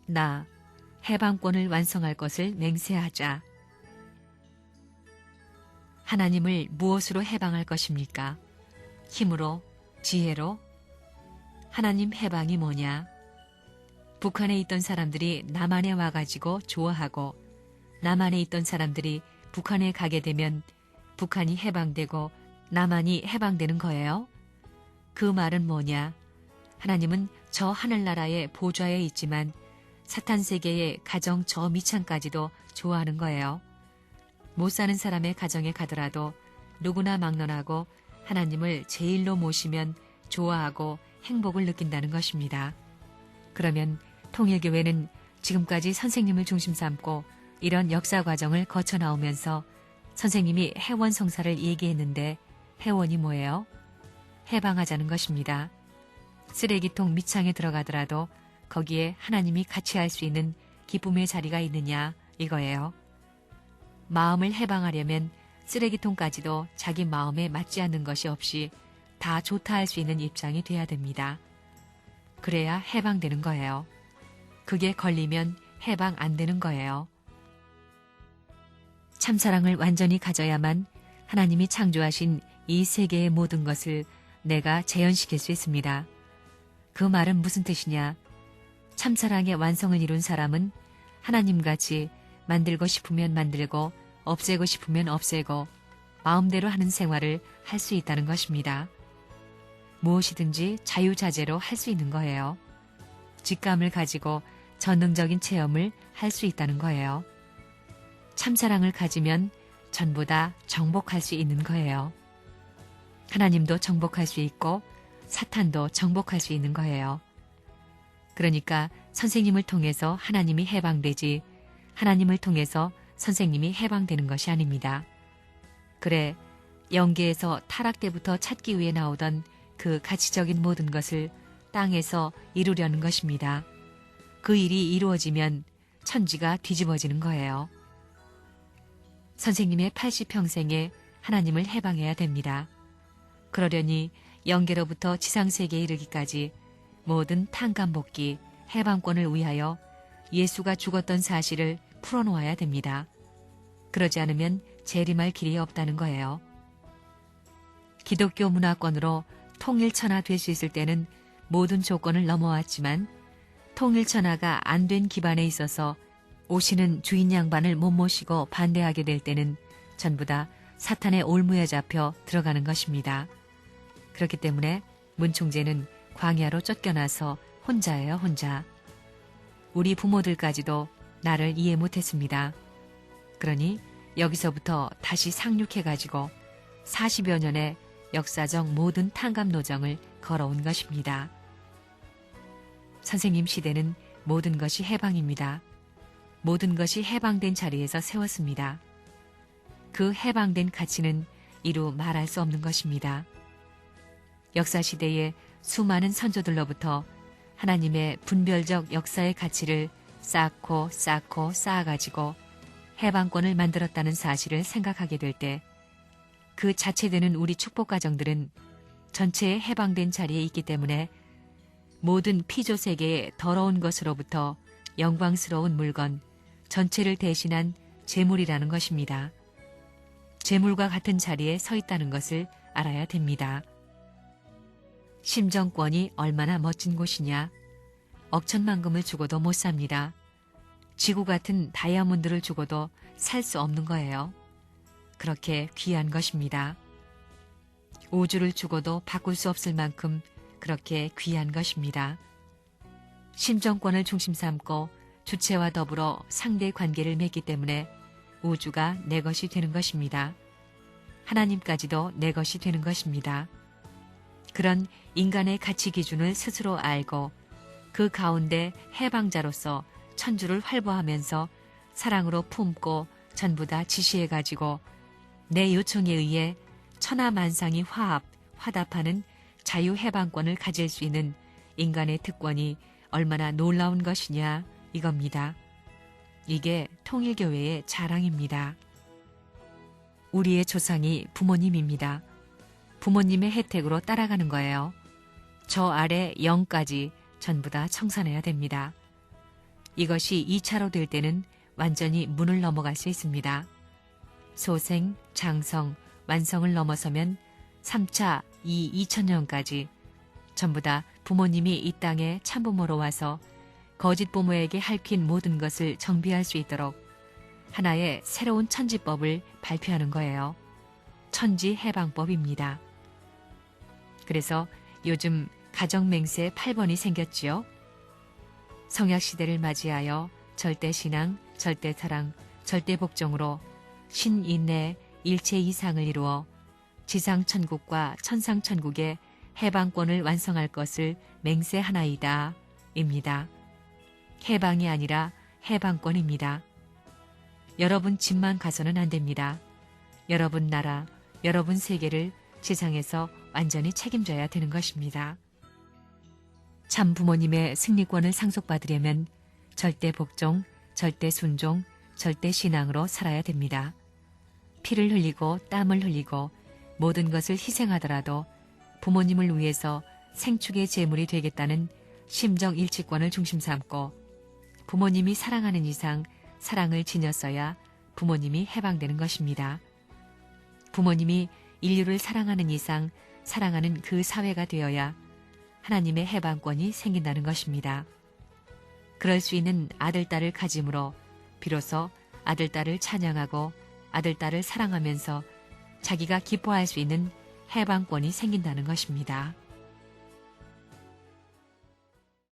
나 해방권을 완성할 것을 맹세하자. 하나님을 무엇으로 해방할 것입니까? 힘으로? 지혜로? 하나님 해방이 뭐냐? 북한에 있던 사람들이 남한에 와가지고 좋아하고 남한에 있던 사람들이 북한에 가게 되면 북한이 해방되고 남한이 해방되는 거예요. 그 말은 뭐냐? 하나님은 저 하늘나라의 보좌에 있지만 사탄 세계의 가정 저 밑창까지도 좋아하는 거예요. 못 사는 사람의 가정에 가더라도 누구나 막론하고 하나님을 제일로 모시면 좋아하고 행복을 느낀다는 것입니다. 그러면 통일교회는 지금까지 선생님을 중심 삼고 이런 역사 과정을 거쳐 나오면서 선생님이 해원 성사를 얘기했는데 해원이 뭐예요? 해방하자는 것입니다. 쓰레기통 밑창에 들어가더라도 거기에 하나님이 같이 할 수 있는 기쁨의 자리가 있느냐 이거예요. 마음을 해방하려면 쓰레기통까지도 자기 마음에 맞지 않는 것이 없이 다 좋다 할 수 있는 입장이 돼야 됩니다. 그래야 해방되는 거예요. 그게 걸리면 해방 안 되는 거예요. 참사랑을 완전히 가져야만 하나님이 창조하신 이 세계의 모든 것을 내가 재현시킬 수 있습니다. 그 말은 무슨 뜻이냐? 참사랑의 완성을 이룬 사람은 하나님같이 만들고 싶으면 만들고 없애고 싶으면 없애고 마음대로 하는 생활을 할 수 있다는 것입니다. 무엇이든지 자유자재로 할 수 있는 거예요. 직감을 가지고 전능적인 체험을 할 수 있다는 거예요. 참사랑을 가지면 전부 다 정복할 수 있는 거예요. 하나님도 정복할 수 있고 사탄도 정복할 수 있는 거예요. 그러니까 선생님을 통해서 하나님이 해방되지 하나님을 통해서 선생님이 해방되는 것이 아닙니다. 그래, 영계에서 타락 때부터 찾기 위해 나오던 그 가치적인 모든 것을 땅에서 이루려는 것입니다. 그 일이 이루어지면 천지가 뒤집어지는 거예요. 선생님의 80평생에 하나님을 해방해야 됩니다. 그러려니 영계로부터 지상세계에 이르기까지 모든 탕감복귀, 해방권을 위하여 예수가 죽었던 사실을 풀어놓아야 됩니다. 그러지 않으면 재림할 길이 없다는 거예요. 기독교 문화권으로 통일천하 될 수 있을 때는 모든 조건을 넘어왔지만 통일천하가 안 된 기반에 있어서 오시는 주인 양반을 못 모시고 반대하게 될 때는 전부 다 사탄의 올무에 잡혀 들어가는 것입니다. 그렇기 때문에 문 총재는 광야로 쫓겨나서 혼자예요, 혼자. 우리 부모들까지도 나를 이해 못했습니다. 그러니 여기서부터 다시 상륙해가지고 40여 년의 역사적 모든 탕감 노정을 걸어온 것입니다. 선생님 시대는 모든 것이 해방입니다. 모든 것이 해방된 자리에서 세웠습니다. 그 해방된 가치는 이루 말할 수 없는 것입니다. 역사시대의 수많은 선조들로부터 하나님의 분별적 역사의 가치를 쌓고 쌓아가지고 해방권을 만들었다는 사실을 생각하게 될 때 그 자체되는 우리 축복가정들은 전체의 해방된 자리에 있기 때문에 모든 피조세계의 더러운 것으로부터 영광스러운 물건, 전체를 대신한 재물이라는 것입니다. 재물과 같은 자리에 서 있다는 것을 알아야 됩니다. 심정권이 얼마나 멋진 곳이냐. 억천만금을 주고도 못 삽니다. 지구 같은 다이아몬드를 주고도 살 수 없는 거예요. 그렇게 귀한 것입니다. 우주를 주고도 바꿀 수 없을 만큼 그렇게 귀한 것입니다. 심정권을 중심 삼고 주체와 더불어 상대 관계를 맺기 때문에 우주가 내 것이 되는 것입니다. 하나님까지도 내 것이 되는 것입니다. 그런 인간의 가치 기준을 스스로 알고 그 가운데 해방자로서 천주를 활보하면서 사랑으로 품고 전부 다 지시해가지고 내 요청에 의해 천하만상이 화답하는 자유해방권을 가질 수 있는 인간의 특권이 얼마나 놀라운 것이냐 이겁니다. 이게 통일교회의 자랑입니다. 우리의 조상이 부모님입니다. 부모님의 혜택으로 따라가는 거예요. 저 아래 0까지 전부 다 청산해야 됩니다. 이것이 2차로 될 때는 완전히 문을 넘어갈 수 있습니다. 소생, 장성, 완성을 넘어서면 3차 이 2000년까지 전부 다 부모님이 이 땅에 참부모로 와서 거짓 부모에게 핥힌 모든 것을 정비할 수 있도록 하나의 새로운 천지법을 발표하는 거예요. 천지해방법입니다. 그래서 요즘 가정맹세 8번이 생겼지요. 성약시대를 맞이하여 절대신앙, 절대사랑, 절대복종으로 신인내 일체 이상을 이루어 지상천국과 천상천국의 해방권을 완성할 것을 맹세하나이다 입니다. 해방이 아니라 해방권입니다. 여러분 집만 가서는 안 됩니다. 여러분 나라, 여러분 세계를 지상에서 완전히 책임져야 되는 것입니다. 참 부모님의 승리권을 상속받으려면 절대 복종, 절대 순종, 절대 신앙으로 살아야 됩니다. 피를 흘리고 땀을 흘리고 모든 것을 희생하더라도 부모님을 위해서 생축의 제물이 되겠다는 심정 일치권을 중심 삼고 부모님이 사랑하는 이상 사랑을 지녔어야 부모님이 해방되는 것입니다. 부모님이 인류를 사랑하는 이상 사랑하는 그 사회가 되어야 하나님의 해방권이 생긴다는 것입니다. 그럴 수 있는 아들딸을 가짐으로 비로소 아들딸을 찬양하고 아들딸을 사랑하면서 자기가 기뻐할 수 있는 해방권이 생긴다는 것입니다.